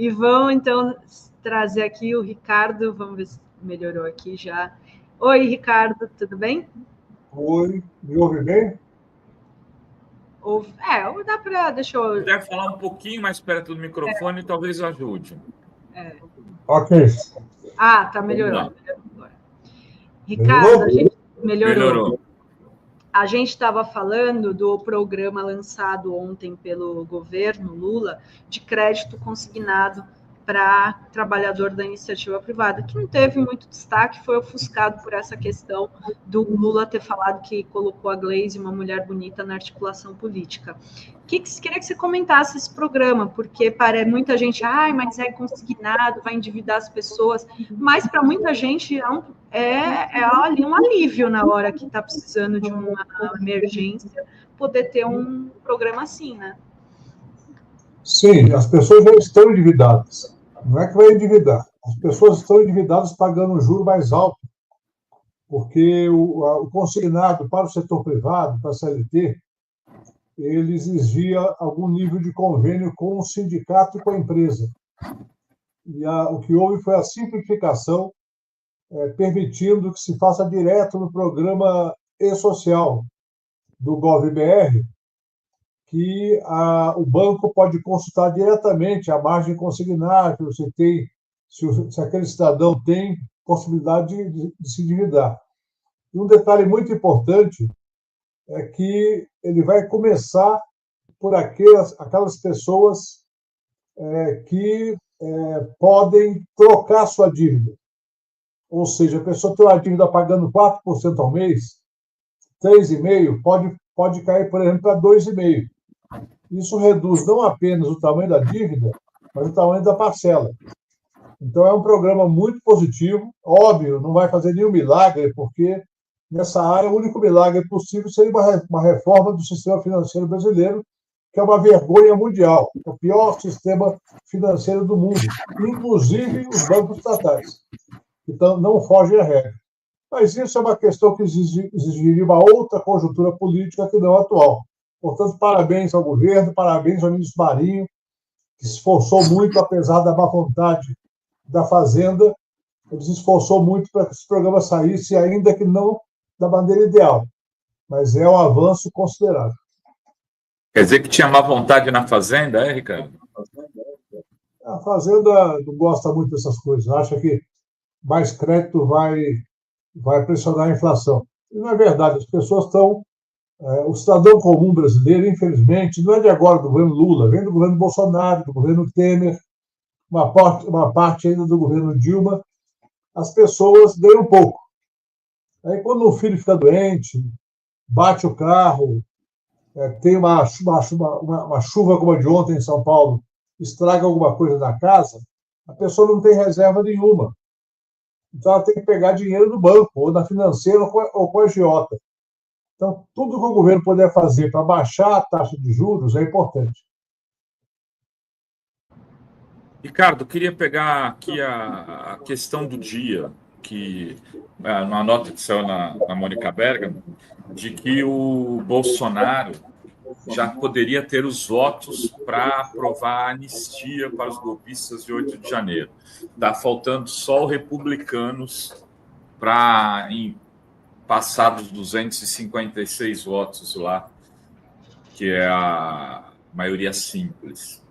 E vão, então, trazer aqui o Ricardo. Vamos ver se melhorou aqui já. Oi, Ricardo, tudo bem? Oi, me ouve bem? Dá para... Deixa eu... Se puder falar um pouquinho mais perto do microfone, talvez ajude. Ok. Tá melhorando. Ricardo, a gente melhorou. A gente estava falando do programa lançado ontem pelo governo Lula de crédito consignado para trabalhador da iniciativa privada, que não teve muito destaque, foi ofuscado por essa questão do Lula ter falado que colocou a Gleisi, uma mulher bonita, na articulação política. Queria que você comentasse esse programa, porque para muita gente, mas é consignado, vai endividar as pessoas, mas para muita gente é ali um alívio na hora que está precisando de uma emergência, poder ter um programa assim, né? Sim, as pessoas já estão endividadas. Não é que vai endividar. As pessoas estão endividadas pagando um juro mais alto, porque o consignado para o setor privado, para a CLT, ele exigia algum nível de convênio com o sindicato e com a empresa. E o que houve foi a simplificação, permitindo que se faça direto no programa e-social do GovBR, que o banco pode consultar diretamente a margem consignável, se aquele cidadão tem possibilidade de se endividar. E um detalhe muito importante é que ele vai começar por aquelas pessoas que podem trocar sua dívida. Ou seja, a pessoa tem uma dívida pagando 4% ao mês, 3,5%, pode cair, por exemplo, para 2,5%. Isso reduz não apenas o tamanho da dívida, mas o tamanho da parcela. Então, é um programa muito positivo. Óbvio, não vai fazer nenhum milagre, porque nessa área o único milagre possível seria uma reforma do sistema financeiro brasileiro, que é uma vergonha mundial, é o pior sistema financeiro do mundo, inclusive os bancos estatais, que não fogem à regra. Mas isso é uma questão que exigiria uma outra conjuntura política que não a atual. Portanto, parabéns ao governo, parabéns ao ministro Marinho, que se esforçou muito, apesar da má vontade da Fazenda, ele se esforçou muito para que esse programa saísse, ainda que não da maneira ideal. Mas é um avanço considerável. Quer dizer que tinha má vontade na Fazenda, Ricardo? A Fazenda não gosta muito dessas coisas, acha que mais crédito vai pressionar a inflação. E não é verdade, as pessoas estão... O cidadão comum brasileiro, infelizmente, não é de agora do governo Lula, vem do governo Bolsonaro, do governo Temer, uma parte ainda do governo Dilma, as pessoas ganham pouco. Aí, quando o filho fica doente, bate o carro, tem uma chuva como a de ontem em São Paulo, estraga alguma coisa na casa, a pessoa não tem reserva nenhuma. Então, ela tem que pegar dinheiro no banco, ou na financeira, ou com a agiota. Então, tudo que o governo puder fazer para baixar a taxa de juros é importante. Ricardo, queria pegar aqui a questão do dia, que uma nota que saiu na Mônica Bergamo, de que o Bolsonaro já poderia ter os votos para aprovar a anistia para os golpistas de 8 de janeiro. Está faltando só os republicanos para passar dos 256 votos lá, que é a maioria simples.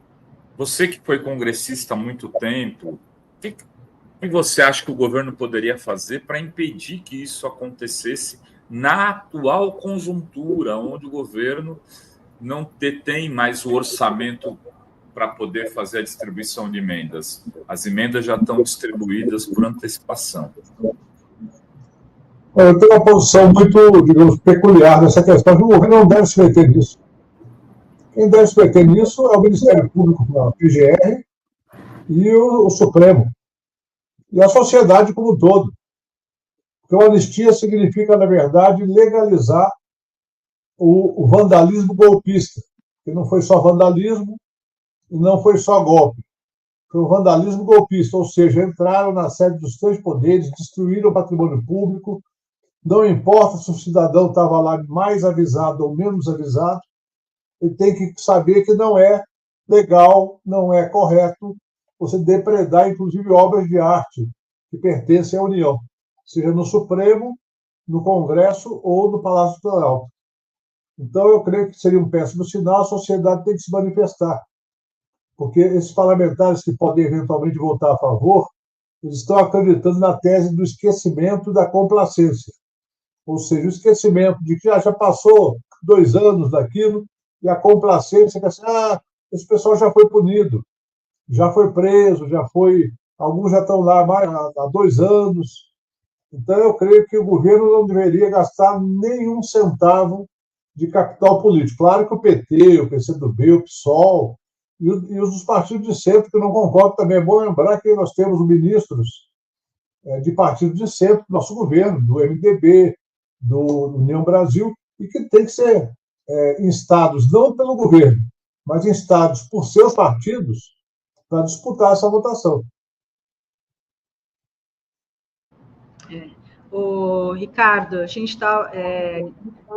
Você que foi congressista há muito tempo, o que você acha que o governo poderia fazer para impedir que isso acontecesse na atual conjuntura, onde o governo não detém mais o orçamento para poder fazer a distribuição de emendas? As emendas já estão distribuídas por antecipação. Eu tenho uma posição muito, digamos, peculiar nessa questão, que o governo não deve se meter nisso. Quem deve se meter nisso é o Ministério Público, a PGR, e o Supremo. E a sociedade como um todo. Porque a anistia significa, na verdade, legalizar o vandalismo golpista. Que não foi só vandalismo e não foi só golpe. Foi o vandalismo golpista, ou seja, entraram na sede dos três poderes, destruíram o patrimônio público, não importa se o cidadão estava lá mais avisado ou menos avisado, ele tem que saber que não é legal, não é correto você depredar, inclusive, obras de arte que pertencem à União, seja no Supremo, no Congresso ou no Palácio do Planalto. Então, eu creio que seria um péssimo sinal, a sociedade tem que se manifestar, porque esses parlamentares que podem eventualmente votar a favor, eles estão acreditando na tese do esquecimento da complacência, ou seja, o esquecimento de que já passou 2 anos daquilo, e a complacência que assim, esse pessoal já foi punido, já foi preso, alguns já estão lá há 2 anos. Então, eu creio que o governo não deveria gastar nenhum centavo de capital político. Claro que o PT, o PCdoB, o PSOL e os dos partidos de centro, que não concordam também. É bom lembrar que nós temos ministros de partidos de centro do nosso governo, do MDB, do União Brasil, e que tem que ser instados não pelo governo, mas instados por seus partidos para disputar essa votação. O Ricardo, a gente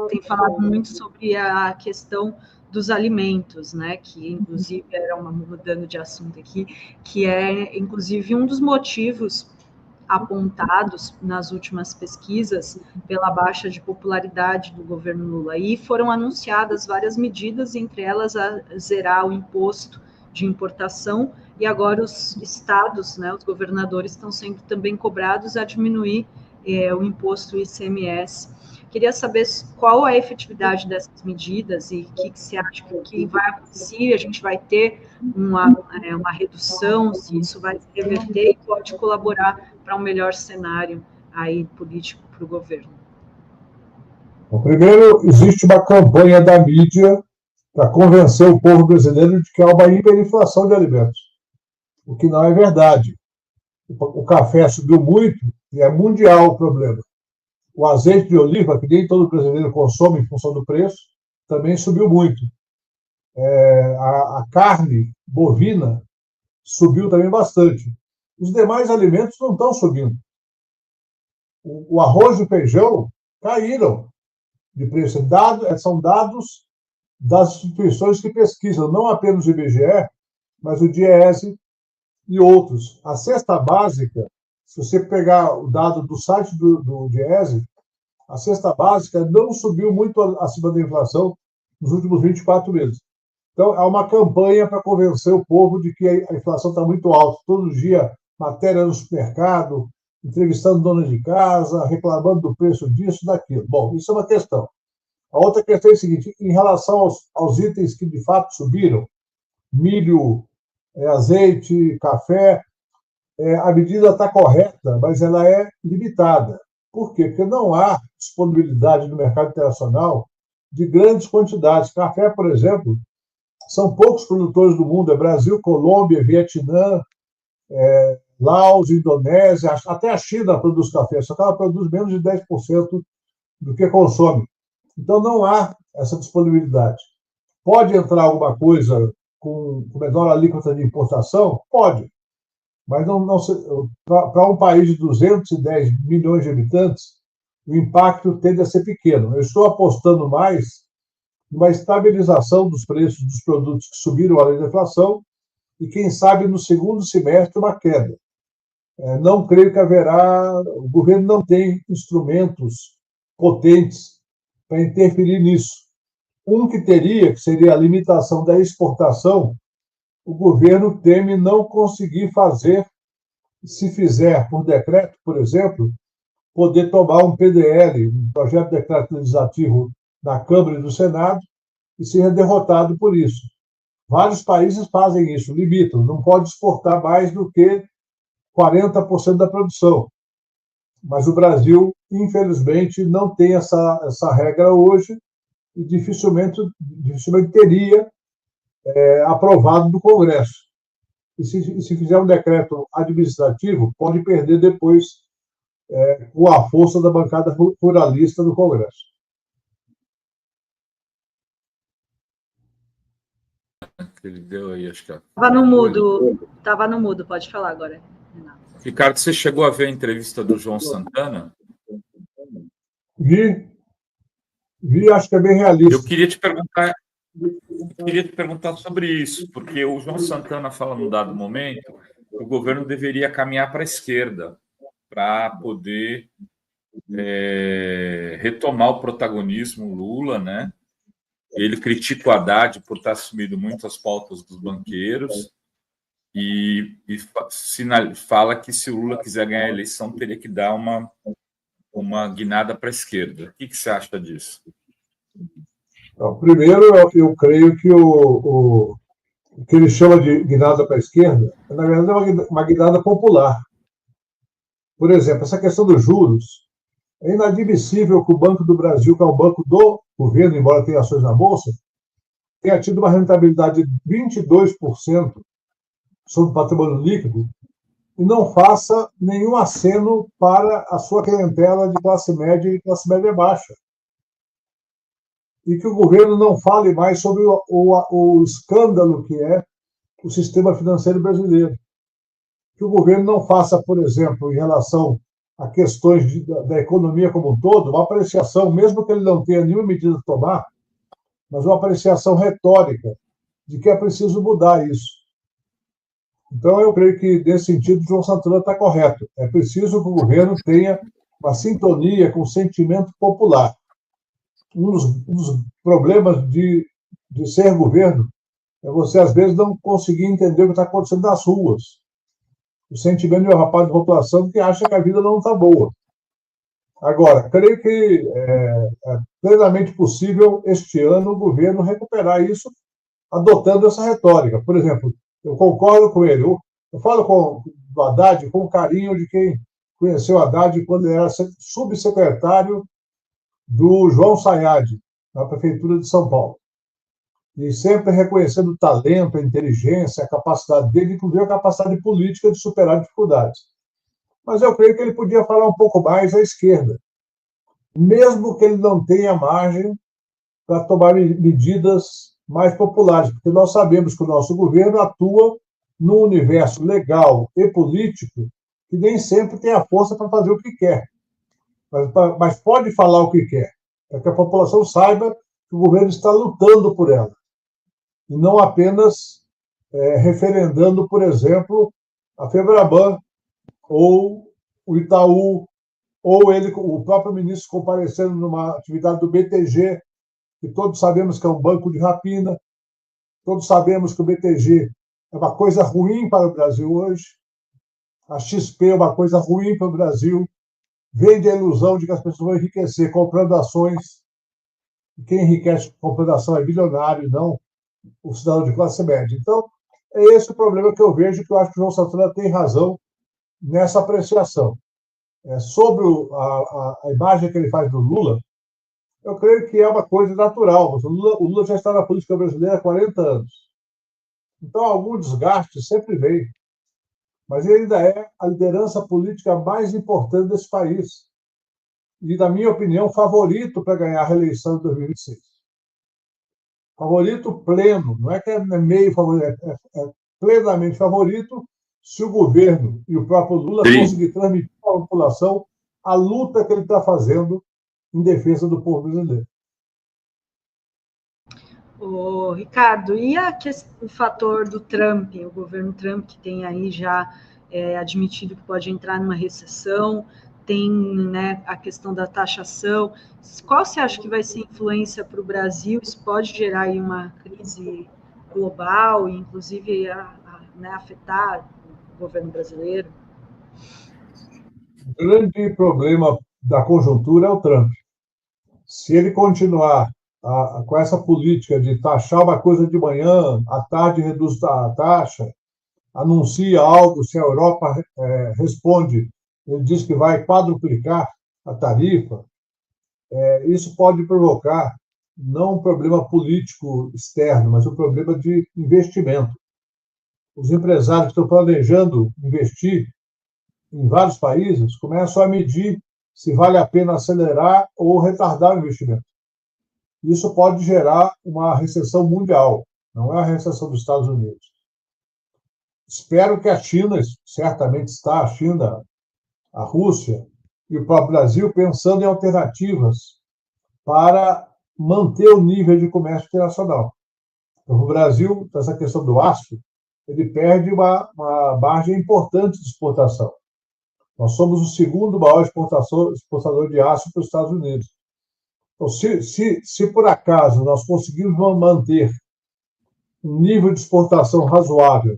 tem falado muito sobre a questão dos alimentos, né? Que inclusive era mudando de assunto aqui, que é inclusive um dos motivos apontados nas últimas pesquisas pela baixa de popularidade do governo Lula. E foram anunciadas várias medidas, entre elas a zerar o imposto de importação, e agora os estados, né, os governadores estão sendo também cobrados a diminuir o imposto ICMS. Queria saber qual a efetividade dessas medidas e o que você acha que vai acontecer, a gente vai ter uma redução, se isso vai se reverter e pode colaborar para um melhor cenário aí político para o governo. Bom, primeiro, existe uma campanha da mídia para convencer o povo brasileiro de que há uma hiperinflação de alimentos, o que não é verdade. O café subiu muito e é mundial o problema. O azeite de oliva, que nem todo brasileiro consome em função do preço, também subiu muito. A carne bovina subiu também bastante. Os demais alimentos não estão subindo. O arroz e o feijão caíram de preço. São dados das instituições que pesquisam, não apenas o IBGE, mas o DIEESE e outros. A cesta básica, se você pegar o dado do site do DIEESE, a cesta básica não subiu muito acima da inflação nos últimos 24 meses. Então, há uma campanha para convencer o povo de que a inflação está muito alta. Todo dia, matéria no supermercado, entrevistando donas de casa, reclamando do preço disso, daquilo. Bom, isso é uma questão. A outra questão é a seguinte, em relação aos itens que de fato subiram, milho, azeite, café, a medida está correta, mas ela é limitada. Por quê? Porque não há disponibilidade no mercado internacional de grandes quantidades. Café, por exemplo, são poucos produtores do mundo, é Brasil, Colômbia, Vietnã, Laos, Indonésia, até a China produz café, só que ela produz menos de 10% do que consome. Então, não há essa disponibilidade. Pode entrar alguma coisa com menor alíquota de importação? Pode. Mas para um país de 210 milhões de habitantes, o impacto tende a ser pequeno. Eu estou apostando mais numa estabilização dos preços dos produtos que subiram além da inflação e, quem sabe, no segundo semestre, uma queda. Não creio que haverá... O governo não tem instrumentos potentes para interferir nisso. Um que teria, que seria a limitação da exportação, o governo teme não conseguir fazer, se fizer por decreto, por exemplo, poder tomar um PDL, um projeto de decreto legislativo, na Câmara e no Senado, e seja derrotado por isso. Vários países fazem isso, limitam, não pode exportar mais do que 40% da produção. Mas o Brasil, infelizmente, não tem essa regra hoje e dificilmente teria aprovado no Congresso. E se fizer um decreto administrativo, pode perder depois com a força da bancada ruralista do Congresso. Ele deu aí, acho que... Estava no mudo, pode falar agora, Renato. Ricardo, você chegou a ver a entrevista do João Santana? Vi, acho que é bem realista. Eu queria te perguntar sobre isso, porque o João Santana fala num dado momento o governo deveria caminhar para a esquerda para poder retomar o protagonismo Lula, né? Ele critica o Haddad por estar assumindo muitas pautas dos banqueiros e fala que se o Lula quiser ganhar a eleição, teria que dar uma guinada para a esquerda. O que você acha disso? Então, primeiro, eu creio que o que ele chama de guinada para a esquerda, na verdade, é uma guinada popular. Por exemplo, essa questão dos juros, é inadmissível que o Banco do Brasil, que é o banco do governo, embora tenha ações na Bolsa, tenha tido uma rentabilidade de 22% sobre o patrimônio líquido e não faça nenhum aceno para a sua clientela de classe média e classe média baixa. E que o governo não fale mais sobre o escândalo que é o sistema financeiro brasileiro. Que o governo não faça, por exemplo, em relação a questões da economia como um todo, uma apreciação, mesmo que ele não tenha nenhuma medida a tomar, mas uma apreciação retórica de que é preciso mudar isso. Então, eu creio que, nesse sentido, João Santana está correto. É preciso que o governo tenha uma sintonia com o sentimento popular. Um dos problemas de ser governo é você, às vezes, não conseguir entender o que está acontecendo nas ruas. O sentimento de uma parte da população que acha que a vida não está boa. Agora, creio que é plenamente possível, este ano, o governo recuperar isso adotando essa retórica. Por exemplo, eu concordo com ele. Eu falo do Haddad com o carinho de quem conheceu o Haddad quando ele era subsecretário do João Sayad, na Prefeitura de São Paulo. E sempre reconhecendo o talento, a inteligência, a capacidade dele, inclusive a capacidade política de superar dificuldades. Mas eu creio que ele podia falar um pouco mais à esquerda, mesmo que ele não tenha margem para tomar medidas mais populares, porque nós sabemos que o nosso governo atua num universo legal e político que nem sempre tem a força para fazer o que quer. Mas pode falar o que quer, para que a população saiba que o governo está lutando por ela. E não apenas referendando, por exemplo, a Febraban, ou o Itaú, ou o próprio ministro comparecendo numa atividade do BTG, que todos sabemos que é um banco de rapina, todos sabemos que o BTG é uma coisa ruim para o Brasil hoje, a XP é uma coisa ruim para o Brasil, vende a ilusão de que as pessoas vão enriquecer comprando ações, e quem enriquece comprando ação é bilionário, não o cidadão de classe média. Então, é esse o problema que eu vejo, que eu acho que o João Santana tem razão nessa apreciação. Sobre a imagem que ele faz do Lula, eu creio que é uma coisa natural. O Lula já está na política brasileira há 40 anos. Então, algum desgaste sempre vem. Mas ele ainda é a liderança política mais importante desse país. E, na minha opinião, favorito para ganhar a reeleição de 2026. Favorito pleno, não é que é meio favorito, é plenamente favorito se o governo e o próprio Lula conseguirem transmitir à população a luta que ele está fazendo em defesa do povo brasileiro. Ricardo, e o fator do Trump, o governo Trump, que tem aí já admitido que pode entrar numa recessão, tem, né, a questão da taxação. Qual você acha que vai ser a influência para o Brasil? Isso pode gerar aí uma crise global e, inclusive, afetar o governo brasileiro? O grande problema da conjuntura é o Trump. Se ele continuar com essa política de taxar uma coisa de manhã, à tarde reduz a taxa, anuncia algo, se a Europa responde, ele diz que vai quadruplicar a tarifa, isso pode provocar não um problema político externo, mas um problema de investimento. Os empresários que estão planejando investir em vários países começam a medir se vale a pena acelerar ou retardar o investimento. Isso pode gerar uma recessão mundial, não é a recessão dos Estados Unidos. Espero que a China, certamente está, a China, a Rússia e o próprio Brasil, pensando em alternativas para manter o nível de comércio internacional. Então, o Brasil, essa questão do aço, ele perde uma margem importante de exportação. Nós somos o segundo maior exportador de aço para os Estados Unidos. Então, se por acaso nós conseguirmos manter um nível de exportação razoável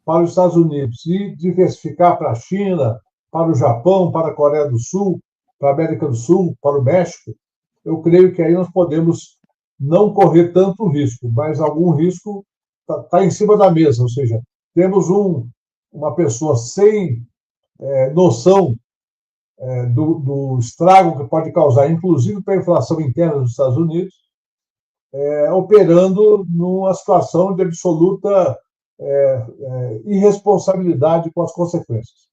para os Estados Unidos e diversificar para a China, para o Japão, para a Coreia do Sul, para a América do Sul, para o México, eu creio que aí nós podemos não correr tanto risco, mas algum risco está em cima da mesa, ou seja, temos uma pessoa sem noção do estrago que pode causar, inclusive para a inflação interna dos Estados Unidos, operando numa situação de absoluta irresponsabilidade com as consequências.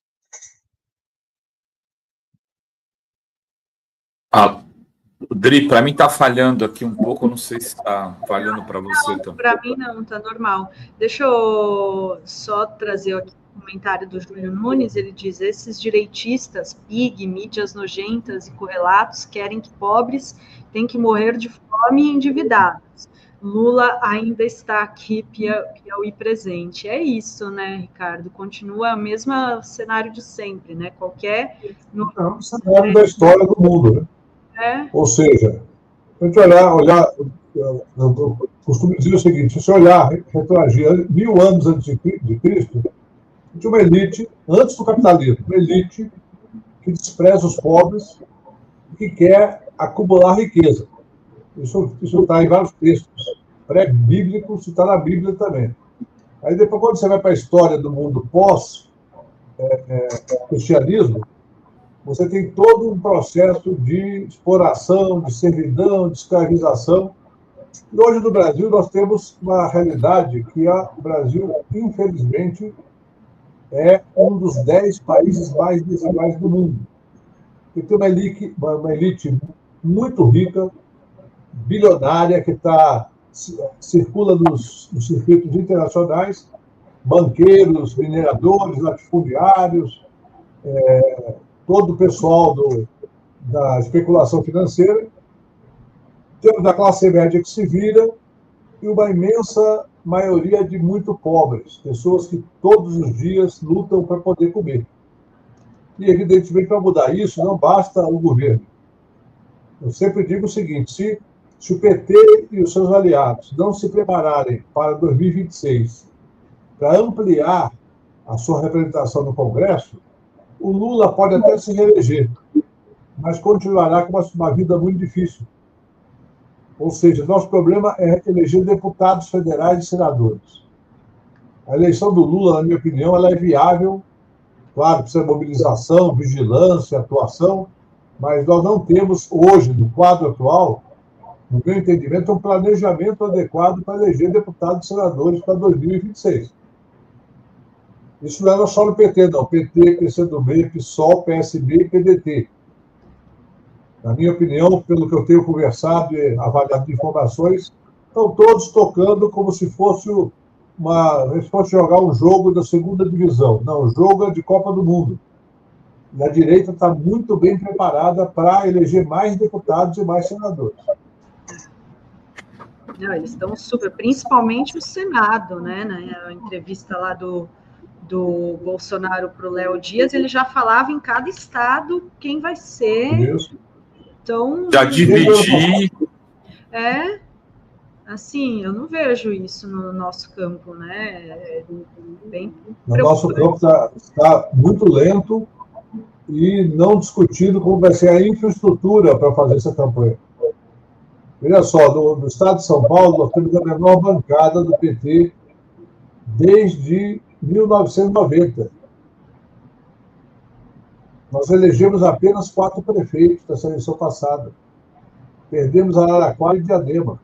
Dri, para mim está falhando aqui um pouco, não sei se está falhando para você também. Para mim não, está normal. Deixa eu só trazer aqui o comentário do Júlio Nunes, ele diz, esses direitistas, PIG, mídias nojentas e correlatos querem que pobres têm que morrer de fome e endividados. Lula ainda está aqui, Piauí presente. É isso, né, Ricardo? Continua o mesmo cenário de sempre, né? O cenário da história do mundo, né? Ou seja, a gente olhar, eu costumo dizer o seguinte, se você olhar, retroagir 1000 anos antes de Cristo, tinha uma elite, antes do capitalismo, uma elite que despreza os pobres e que quer acumular riqueza. Isso está em vários textos pré-bíblicos, isso está na Bíblia também. Aí depois, quando você vai para a história do mundo pós-cristianismo, você tem todo um processo de exploração, de servidão, de escravização. E hoje no Brasil nós temos uma realidade que o Brasil, infelizmente, é um dos 10 países mais desiguais do mundo. E tem uma elite muito rica, bilionária, que circula nos circuitos internacionais, banqueiros, mineradores, latifundiários, todo o pessoal da especulação financeira. Temos a classe média que se vira e uma imensa maioria de muito pobres, pessoas que todos os dias lutam para poder comer. E, evidentemente, para mudar isso, não basta o governo. Eu sempre digo o seguinte, se o PT e os seus aliados não se prepararem para 2026 para ampliar a sua representação no Congresso, o Lula pode até se reeleger, mas continuará com uma vida muito difícil. Ou seja, nosso problema é eleger deputados federais e senadores. A eleição do Lula, na minha opinião, ela é viável. Claro, precisa de mobilização, vigilância, atuação, mas nós não temos hoje, no quadro atual, no meu entendimento, um planejamento adequado para eleger deputados e senadores para 2026. Isso não era só no PT, não. PT, PCdoB, PSOL, PSB e PDT. Na minha opinião, pelo que eu tenho conversado e avaliado de informações, estão todos tocando como se fosse jogar um jogo da segunda divisão. Não, o jogo é de Copa do Mundo. E a direita está muito bem preparada para eleger mais deputados e mais senadores. Não, eles estão super, principalmente o Senado, né? A entrevista lá do Bolsonaro para o Léo Dias, ele já falava em cada estado quem vai ser. Isso. Então, já dividi. Assim, eu não vejo isso no nosso campo, né? No nosso campo está muito lento e não discutido como vai ser a infraestrutura para fazer essa campanha. Olha só, no estado de São Paulo, nós temos a menor bancada do PT desde 1990. Nós elegemos apenas 4 prefeitos nessa eleição passada. Perdemos Araraquara e Diadema.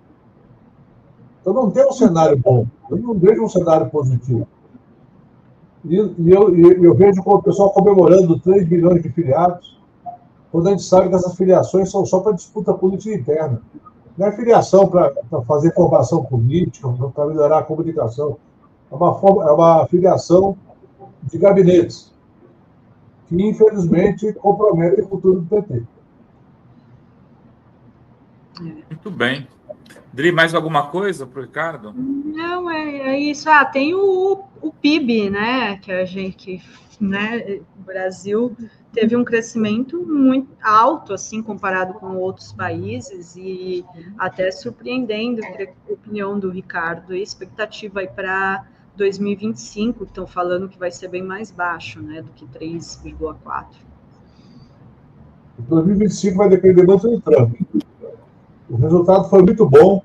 Então não tem um cenário bom. Eu não vejo um cenário positivo. E eu vejo o pessoal comemorando 3 milhões de filiados, quando a gente sabe que essas filiações são só para disputa política interna. Não é filiação para fazer formação política, para melhorar a comunicação. É uma filiação de gabinetes, que, infelizmente, compromete o futuro do PT. Muito bem. Dri, mais alguma coisa para o Ricardo? Não, é isso. Tem o PIB, né? Que a gente, né? O Brasil teve um crescimento muito alto, assim, comparado com outros países, e até surpreendendo, queria a opinião do Ricardo, a expectativa aí para 2025, estão falando que vai ser bem mais baixo, né? Do que 3,4. 2025 vai depender muito do Trump. O resultado foi muito bom.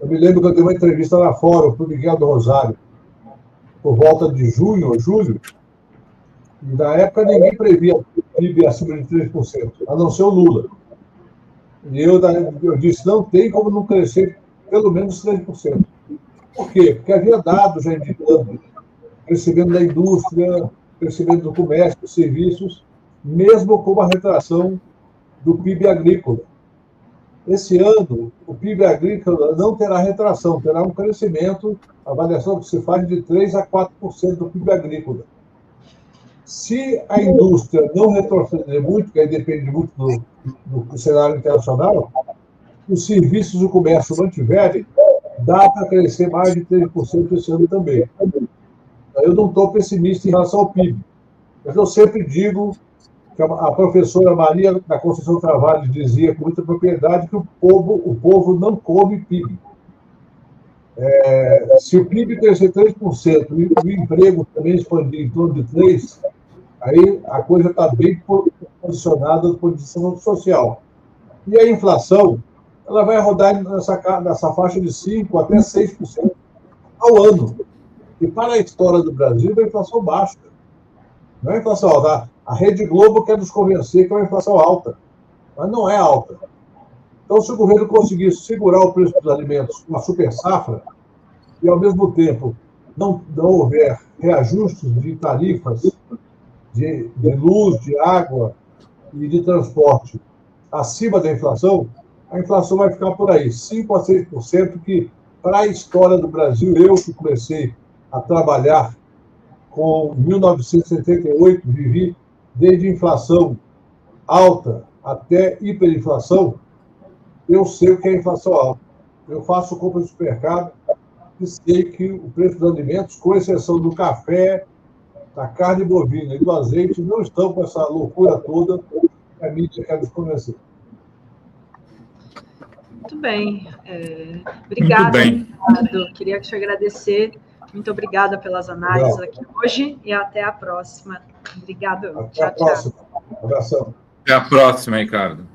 Eu me lembro que eu dei uma entrevista lá fora para o Miguel do Rosário, por volta de junho ou julho, e na época ninguém previa o PIB acima de 3%, a não ser o Lula. E eu disse, não tem como não crescer pelo menos 3%. Por quê? Porque havia dados já indicando crescimento da indústria, crescimento do comércio, dos serviços, mesmo com a retração do PIB agrícola. Esse ano, o PIB agrícola não terá retração, terá um crescimento, a avaliação que se faz de 3% a 4% do PIB agrícola. Se a indústria não retroceder muito, que aí depende muito do cenário internacional, os serviços e o comércio mantiverem, dá para crescer mais de 3% esse ano também. Eu não estou pessimista em relação ao PIB, mas eu sempre digo que a professora Maria da Conceição Travaglia dizia com muita propriedade que o povo não come PIB. Se o PIB crescer 3% e o emprego também expandir em torno de 3%, aí a coisa está bem posicionada do ponto de vista social. E a inflação, ela vai rodar nessa faixa de 5% até 6% ao ano. E para a história do Brasil, é uma inflação baixa. Não é inflação alta. A Rede Globo quer nos convencer que é uma inflação alta, mas não é alta. Então, se o governo conseguir segurar o preço dos alimentos com uma super safra e, ao mesmo tempo, não houver reajustes de tarifas de luz, de água e de transporte acima da inflação, a inflação vai ficar por aí, 5% a 6%, que, para a história do Brasil, eu que comecei a trabalhar com 1978, vivi desde inflação alta até hiperinflação, eu sei o que é inflação alta. Eu faço compra no supermercado e sei que o preço dos alimentos, com exceção do café, da carne bovina e do azeite, não estão com essa loucura toda que a mídia quer nos convencer. Muito bem. Obrigada, Ricardo. Queria te agradecer. Muito obrigada pelas análises aqui hoje e até a próxima. Obrigado. Até a próxima. Abração. Até a próxima, Ricardo.